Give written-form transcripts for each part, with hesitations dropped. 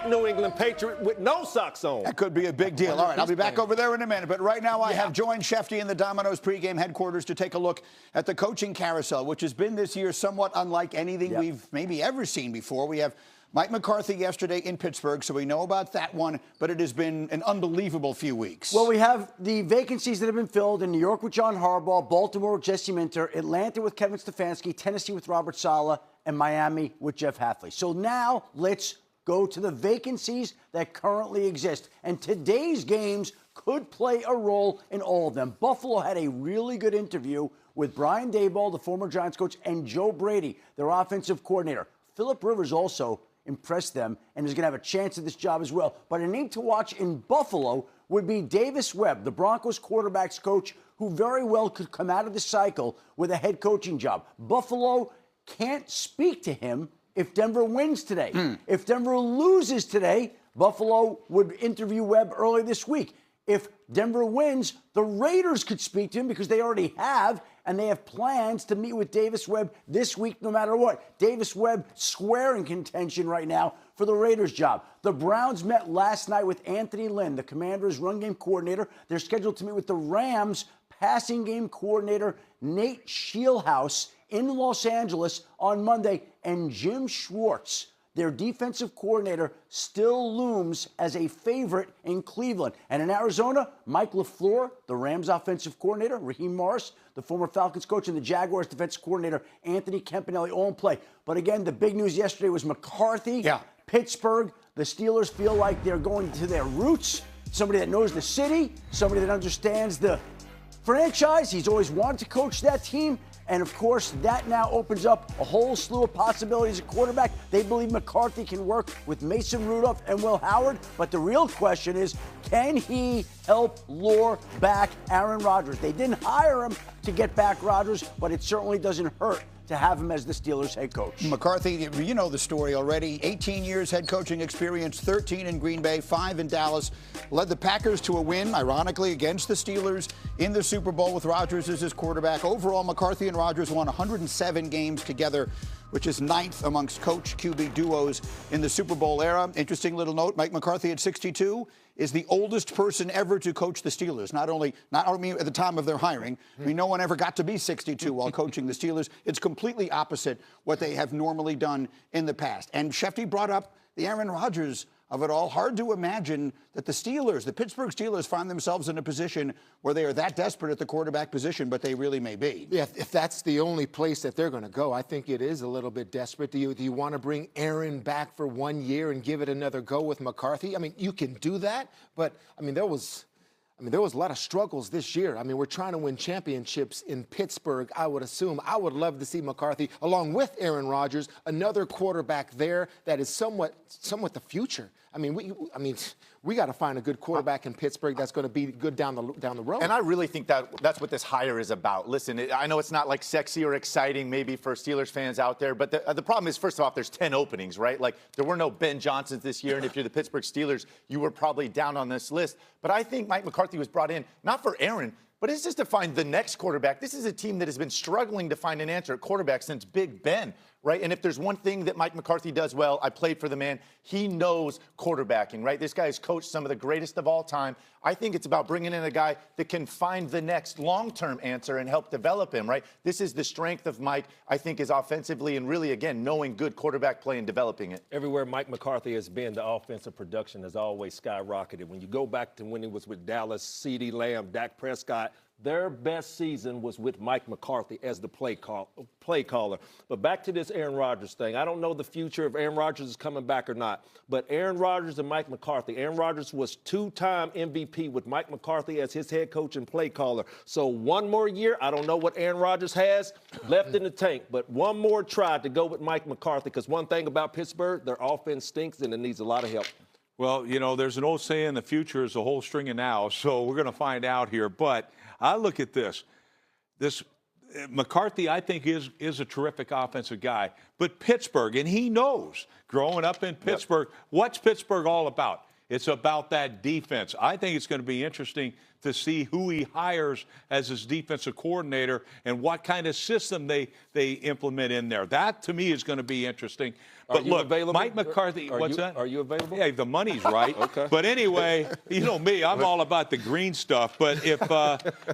New England Patriot with no socks on. That could be a big deal. All right, I'll be back over there in a minute. But right now I have joined Schefter in the Domino's pregame headquarters to take a look at the coaching carousel, which has been this year somewhat unlike anything we've maybe ever seen before. We have Mike McCarthy yesterday in Pittsburgh, so we know about that one, but it has been an unbelievable few weeks. Well, we have the vacancies that have been filled in New York with John Harbaugh, Baltimore with Jesse Minter, Atlanta with Kevin Stefanski, Tennessee with Robert Saleh, and Miami with Jeff Hafley. So now let's go to the vacancies that currently exist. And today's games could play a role in all of them. Buffalo had a really good interview with Brian Daboll, the former Giants coach, and Joe Brady, their offensive coordinator. Philip Rivers also impressed them and is going to have a chance at this job as well. But a name to watch in Buffalo would be Davis Webb, the Broncos quarterbacks coach, who very well could come out of the cycle with a head coaching job. Buffalo can't speak to him if Denver wins today. If Denver loses today, Buffalo would interview Webb early this week. If Denver wins, the Raiders could speak to him because they already have, and they have plans to meet with Davis Webb this week no matter what. Davis Webb square in contention right now for the Raiders job. The Browns met last night with Anthony Lynn, the Commanders' run game coordinator. They're scheduled to meet with the Rams' passing game coordinator, Nate Scheelhaus, in Los Angeles on Monday, and Jim Schwartz, their defensive coordinator, still looms as a favorite in Cleveland. And in Arizona, Mike LaFleur, the Rams offensive coordinator, Raheem Morris, the former Falcons coach, and the Jaguars defensive coordinator, Anthony Campanelli, all in play. But again, the big news yesterday was McCarthy, Pittsburgh. The Steelers feel like they're going to their roots, somebody that knows the city, somebody that understands the franchise. He's always wanted to coach that team. And, of course, that now opens up a whole slew of possibilities at quarterback. They believe McCarthy can work with Mason Rudolph and Will Howard. But the real question is, can he help lure back Aaron Rodgers? They didn't hire him to get back Rodgers, but it certainly doesn't hurt to have him as the Steelers head coach. McCarthy, you know the story already. 18 years head coaching experience, 13 in Green Bay, 5 in Dallas. Led the Packers to a win, ironically, against the Steelers in the Super Bowl with Rodgers as his quarterback. Overall, McCarthy and Rodgers won 107 games together, which is 9th amongst coach QB duos in the Super Bowl era. Interesting little note, Mike McCarthy at 62 is the oldest person ever to coach the Steelers. Not only at the time of their hiring. I mean, no one ever got to be 62 while coaching the Steelers. It's completely opposite what they have normally done in the past. And Schefter brought up the Aaron Rodgers of it all. Hard to imagine that the Pittsburgh Steelers, find themselves in a position where they are that desperate at the quarterback position, but they really may be. Yeah, if that's the only place that they're going to go, I think it is a little bit desperate. Do you want to bring Aaron back for 1 year and give it another go with McCarthy? I mean, you can do that, but I mean, there was a lot of struggles this year. I mean, we're trying to win championships in Pittsburgh, I would assume. I would love to see McCarthy, along with Aaron Rodgers, another quarterback there that is somewhat the future. I mean, we got to find a good quarterback in Pittsburgh that's going to be good down the road. And I really think that's what this hire is about. Listen, I know it's not like sexy or exciting maybe for Steelers fans out there, but the problem is, first off, there's 10 openings, right? Like, there were no Ben Johnsons this year, and if you're the Pittsburgh Steelers, you were probably down on this list. But I think Mike McCarthy was brought in not for Aaron, but it's just to find the next quarterback. This is a team that has been struggling to find an answer at quarterback since Big Ben, right? And if there's one thing that Mike McCarthy does well, I played for the man, he knows quarterbacking, right? This guy has coached some of the greatest of all time. I think it's about bringing in a guy that can find the next long-term answer and help develop him, right? This is the strength of Mike, I think, is offensively and really, again, knowing good quarterback play and developing it. Everywhere Mike McCarthy has been, the offensive production has always skyrocketed. When you go back to when he was with Dallas, CeeDee Lamb, Dak Prescott, their best season was with Mike McCarthy as the play caller. But back to this Aaron Rodgers thing. I don't know the future if Aaron Rodgers is coming back or not. But Aaron Rodgers and Mike McCarthy. Aaron Rodgers was 2-time MVP with Mike McCarthy as his head coach and play caller. So one more year, I don't know what Aaron Rodgers has left in the tank, but one more try to go with Mike McCarthy, because one thing about Pittsburgh, their offense stinks and it needs a lot of help. Well, you know, there's an old saying, the future is a whole string of now, so we're going to find out here. But I look at this. McCarthy, I think, is a terrific offensive guy. But Pittsburgh, and he knows, growing up in Pittsburgh, what's Pittsburgh all about? It's about that defense. I think it's going to be interesting to see who he hires as his defensive coordinator and what kind of system they implement in there. That, to me, is going to be interesting. But look, available? Mike McCarthy, what's that? Are you available? Yeah, the money's right. Okay. But anyway, you know me, I'm all about the green stuff. But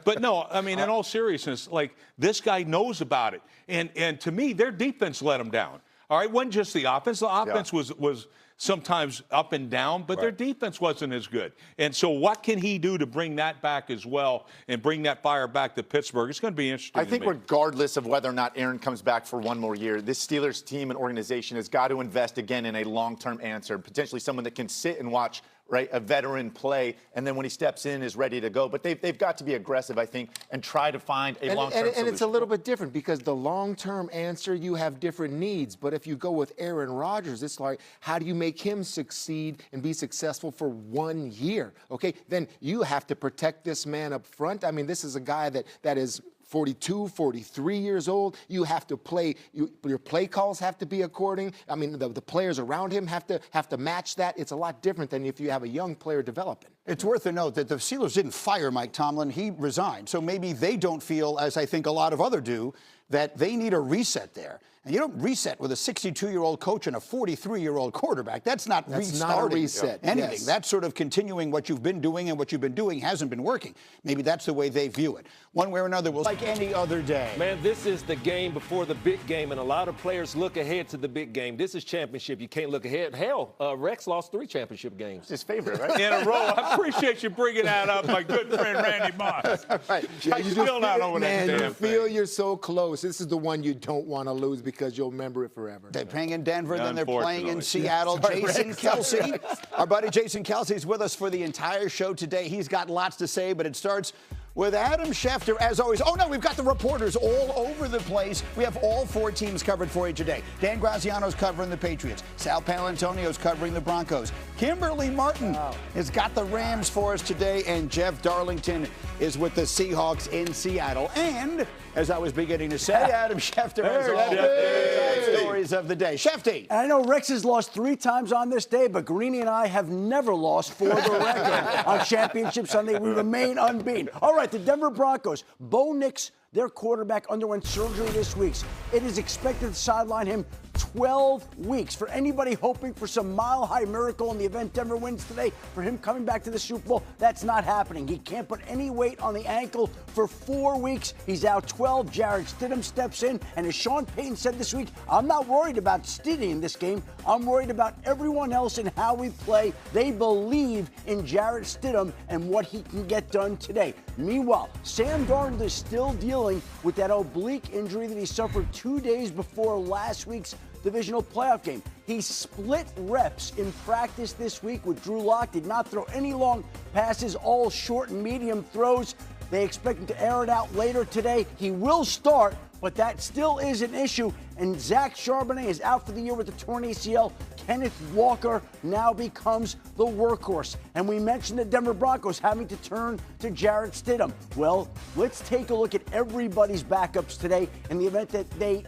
but no, I mean, in all seriousness, like, this guy knows about it. And to me, their defense let him down. All right, it wasn't just the offense. The offense was sometimes up and down, but their defense wasn't as good. And so what can he do to bring that back as well and bring that fire back to Pittsburgh? It's going to be interesting. I think regardless of whether or not Aaron comes back for one more year, this Steelers team and organization has got to invest again in a long-term answer, potentially someone that can sit and watch, right, a veteran play, and then when he steps in is ready to go. But they've got to be aggressive, I think, and try to find a long-term solution. And it's a little bit different because the long-term answer, you have different needs. But if you go with Aaron Rodgers, it's like, how do you make him succeed and be successful for 1 year? Okay, then you have to protect this man up front. I mean, this is a guy that is 42, 43 years old. You have to play. Your play calls have to be according. I mean, the players around him have to match that. It's a lot different than if you have a young player developing. It's worth a note that the Steelers didn't fire Mike Tomlin. He resigned. So maybe they don't feel, as I think a lot of others do, that they need a reset there. And you don't reset with a 62-year-old coach and a 43-year-old quarterback. That's not restarting not a reset. anything. Yes. That's sort of continuing what you've been doing, and what you've been doing hasn't been working. Maybe that's the way they view it. One way or another, we'll like any other day. Man, this is the game before the big game, and a lot of players look ahead to the big game. This is championship. You can't look ahead. Hell, Rex lost 3 championship games. It's his favorite, right? In a row. I appreciate you bringing that up, my good friend Randy Moss. Right. I still not over that damn you feel thing. you're so close. This is the one you don't want to lose because you'll remember it forever. They're playing in Denver, then they're playing in Unfortunately. Seattle. Jason Kelsey, our buddy Jason Kelsey is with us for the entire show today. He's got lots to say, but it starts with Adam Schefter, as always. Oh, no, we've got the reporters all over the place. We have all 4 teams covered for you today. Dan Graziano's covering the Patriots. Sal Paolantonio's covering the Broncos. Kimberly Martin has got the Rams for us today, and Jeff Darlington is with the Seahawks in Seattle. And, as I was beginning to say, Adam Schefter has all the stories of the day. Shefty. And I know Rex has lost 3 times on this day, but Greeny and I have never lost for the record on Championship Sunday. We remain unbeaten. All right, the Denver Broncos. Bo Nix, their quarterback, underwent surgery this week. It is expected to sideline him 12 weeks. For anybody hoping for some mile-high miracle in the event Denver wins today, for him coming back to the Super Bowl, that's not happening. He can't put any weight on the ankle for 4 weeks. He's out 12. Jarrett Stidham steps in, and as Sean Payton said this week, I'm not worried about Stidham in this game. I'm worried about everyone else and how we play. They believe in Jarrett Stidham and what he can get done today. Meanwhile, Sam Darnold is still dealing with that oblique injury that he suffered 2 days before last week's divisional playoff game. He split reps in practice this week with Drew Lock, did not throw any long passes, all short and medium throws. They expect him to air it out later today. He will start, but that still is an issue. And Zach Charbonnet is out for the year with the torn ACL. Kenneth Walker now becomes the workhorse. And we mentioned the Denver Broncos having to turn to Jarrett Stidham. Well, let's take a look at everybody's backups today in the event that they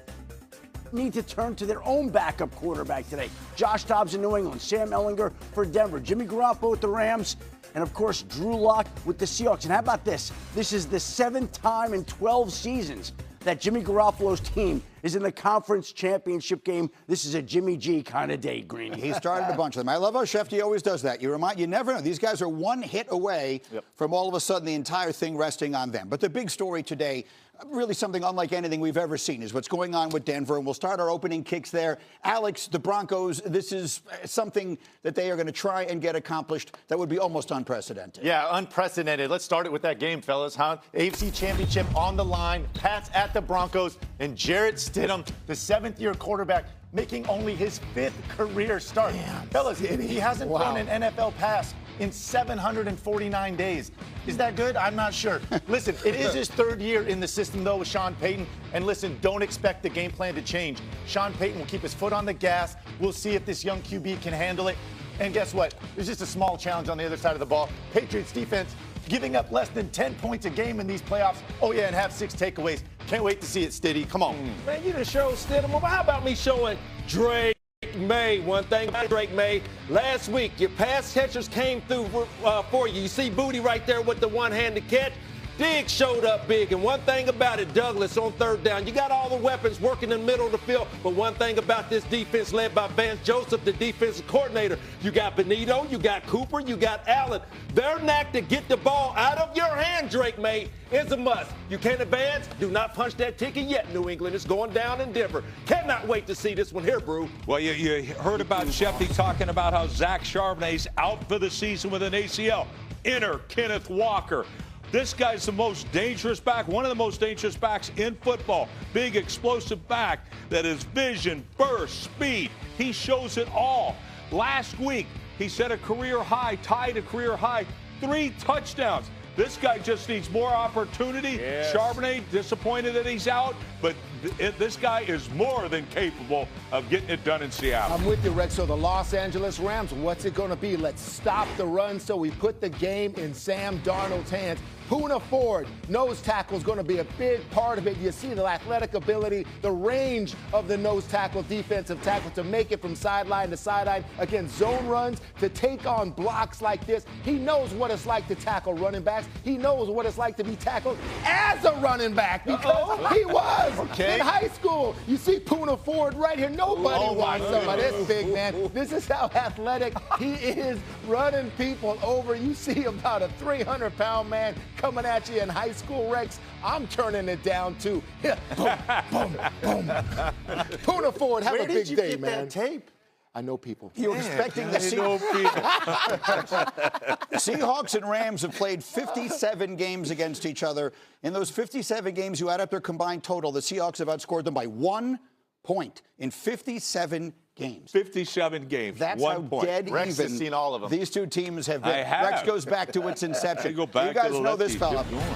need to turn to their own backup quarterback today. Josh Dobbs in New England, Sam Ehlinger for Denver, Jimmy Garoppolo with the Rams, and of course Drew Lock with the Seahawks. And how about this? This is the 7th time in 12 seasons that Jimmy Garoppolo's team is in the conference championship game. This is a Jimmy G kind of day, Greeny. He started a bunch of them. I love how Shefty always does that. You never know. These guys are one hit away from all of a sudden the entire thing resting on them. But the big story today, really something unlike anything we've ever seen, is what's going on with Denver. And we'll start our opening kicks there. Alex, the Broncos, this is something that they are going to try and get accomplished that would be almost unprecedented. Yeah, unprecedented. Let's start it with that game, fellas, huh? AFC Championship on the line. Pats at the Broncos. And Jarrett Stidham, the 7th-year quarterback, making only his 5th career start. Damn, fellas, he hasn't thrown an NFL pass in 749 days. Is that good? I'm not sure. Listen, it is his 3rd year in the system, though, with Sean Payton. And listen, don't expect the game plan to change. Sean Payton will keep his foot on the gas. We'll see if this young QB can handle it. And guess what? There's just a small challenge on the other side of the ball. Patriots defense giving up less than 10 points a game in these playoffs. Oh, yeah, and have 6 takeaways. Can't wait to see it, Stiddy. Come on. Man, you done showed Stidham. Well, how about me showing Drake May. One thing about Drake May, last week your pass catchers came through for you. You see Booty right there with the one-handed catch. Diggs showed up big, and one thing about it, Douglas on third down, you got all the weapons working in the middle of the field, but one thing about this defense led by Vance Joseph, the defensive coordinator, you got Benito, you got Cooper, you got Allen. Their knack to get the ball out of your hand, Drake May, is a must. You can't advance, do not punch that ticket yet, New England. It's going down in Denver. Cannot wait to see this one here, Brew. Well, you heard about Schefter talking about how Zach Charbonnet's out for the season with an ACL. Enter Kenneth Walker. This guy's the most dangerous back, one of the most dangerous backs in football. Big, explosive back that is vision, burst, speed. He shows it all. Last week, he set a career high, tied a career high, 3 touchdowns. This guy just needs more opportunity. Yes. Charbonnet, disappointed that he's out, but this guy is more than capable of getting it done in Seattle. I'm with you, Rex. So the Los Angeles Rams, what's it going to be? Let's stop the run so we put the game in Sam Darnold's hands. Poona Ford, nose tackle, is going to be a big part of it. You see the athletic ability, the range of the nose tackle, defensive tackle, to make it from sideline to sideline against zone runs, to take on blocks like this. He knows what it's like to tackle running backs. He knows what it's like to be tackled as a running back, because he was in high school. You see Poona Ford right here. Nobody wants some of this big man. This is how athletic he is, running people over. You see about a 300-pound man coming at you in high school, Rex. I'm turning it down too. Boom, boom, boom. Poona Ford, have a big day, man. Where did you get that tape? I know people. You were expecting the Seahawks and Rams have played 57 games against each other. In those 57 games, you add up their combined total, the Seahawks have outscored them by 1 point in 57 games. 57 games. That's 1 how point. dead Rex even has seen all of them. These two teams have been. I have. Rex goes back to its inception. I go back you guys to the know this lefties. fella. Good going.